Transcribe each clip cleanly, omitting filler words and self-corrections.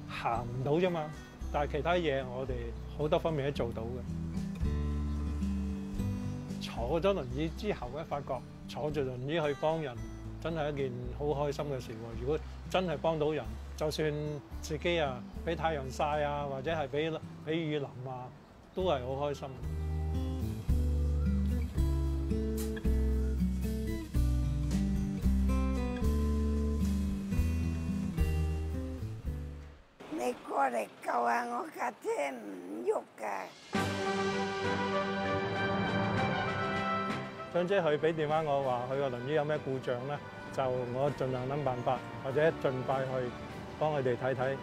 行唔到啫嘛，但係其他嘢我哋好多方面都做到嘅。坐咗輪椅之後咧，發覺坐住輪椅去幫人，真係一件好開心嘅事喎。如果真係幫到人，就算自己啊俾太陽曬啊，或者係俾雨淋啊，都係好開心。你過嚟救下我架車唔喐㗎。張姐佢俾電話我話佢個輪椅有咩故障咧，就我盡量諗辦法，或者盡快去幫佢哋睇睇。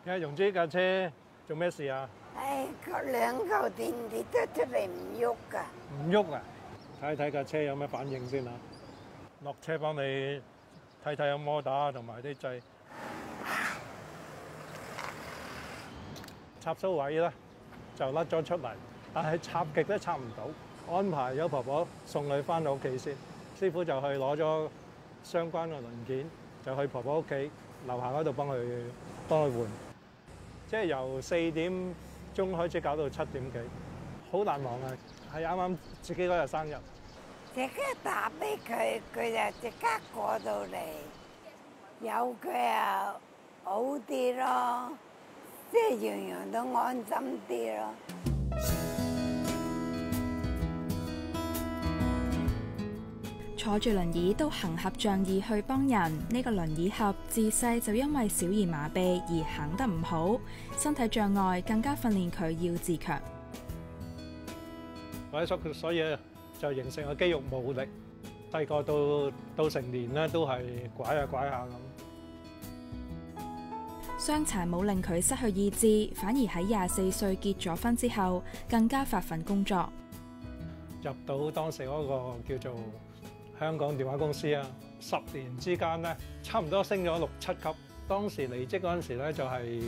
阿容姐架車做咩事啊？唉，嗰兩嚿電跌得出嚟唔喐㗎。唔喐啊！睇睇架車有咩反應先啊！落車幫你睇睇有摩打同埋啲掣。插蘇位咧就甩咗出嚟，但係插極都插唔到。安排咗婆婆送佢翻到屋企先，師傅就去攞咗相關嘅零件，就去婆婆屋企樓下嗰度幫佢換。即係由4點鐘開始搞到7點幾，好難忘啊！係啱啱自己嗰日生日，即刻打俾佢，佢就即刻過到嚟，有佢啊好啲咯，即係樣樣都安心啲咯。坐住輪椅都行俠仗義去幫人，呢個輪椅俠自細就因為小兒麻痹而行得唔好，身體障礙更加訓練佢要自強。所以就形成個肌肉冇力，細個到成年咧都係拐下咁。傷殘冇令佢失去意志，反而喺24歲結咗婚之後，更加發奮工作。入到當時嗰個叫做香港電話公司啊，10年之間咧，差唔多升咗6、7級。當時離職嗰陣時咧，就係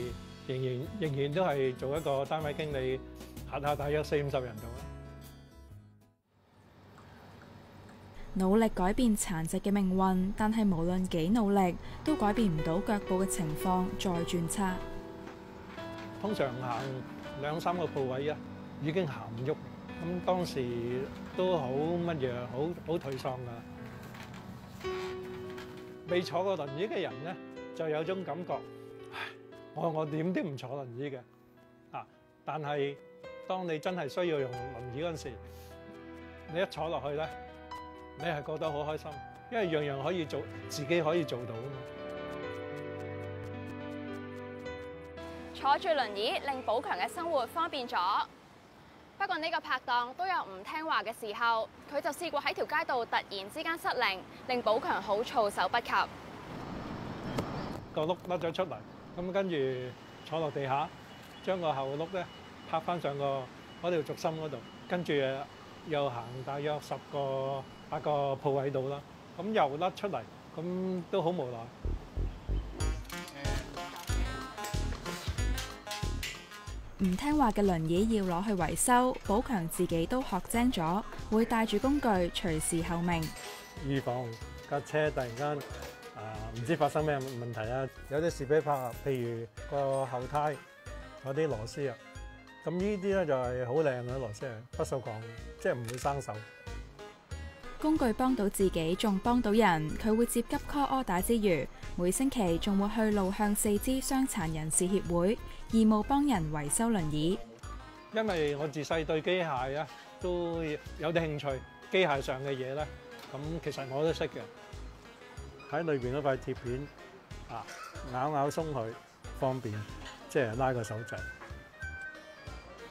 仍然都係做一個單位經理，轄下大約40-50人度啦。努力改變殘疾嘅命運，但係無論幾努力，都改變唔到腳步嘅情況再轉差。通常行2、3個鋪位啊，已經行唔喐。咁當時都好乜嘢，好頹喪噶。未坐過輪椅嘅人咧，就有種感覺，我點都唔坐輪椅嘅啊！但係當你真係需要用輪椅嗰陣時，你一坐落去咧，你係覺得好開心，因為樣樣可以做，自己可以做到啊嘛。坐住輪椅令寶強嘅生活方便咗。不過呢個拍檔都有唔聽話嘅時候，佢就試過喺條街度突然之間失靈，令寶強好措手不及。個轆甩咗出嚟，咁跟住坐落地下，將個後轆咧拍翻上嗰條軸心嗰度，跟住又行大約10個、8個鋪位度啦，咁又甩出嚟，咁都好無奈。唔聽話嘅輪椅要攞去維修，寶強自己都學精咗，會帶住工具隨時候命，預防架車突然間唔知發生咩問題啊！有啲事俾拍合，譬如個後胎嗰啲螺絲啊，咁呢啲咧就係好靚嘅螺絲，不鏽鋼，即係唔會生鏽。工具幫到自己，仲幫到人。佢會接急 call order之餘，每星期仲會去路向四肢傷殘人士協會義務幫人維修輪椅。因為我自細對機械啊都有啲興趣，機械上嘅嘢咧，咁其實我都識嘅。喺裏邊嗰塊鐵片咬鬆佢，方便即係拉個手掣。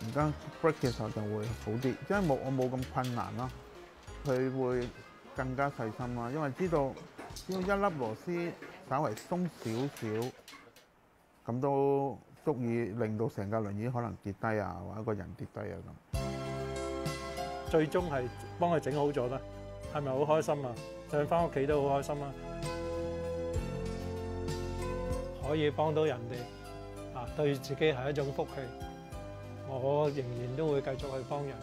而家 break 嘅時候就會好啲，因為我冇咁困難咯。佢會更加細心啦，因為知道只要一粒螺絲稍為鬆少少，咁都足以令到成架輪椅可能跌低啊，或者個人跌低啊咁。最終係幫佢整好咗啦，係咪好開心啊？上返屋企都好開心啊！可以幫到人哋對自己係一種福氣。我仍然都會繼續去幫人。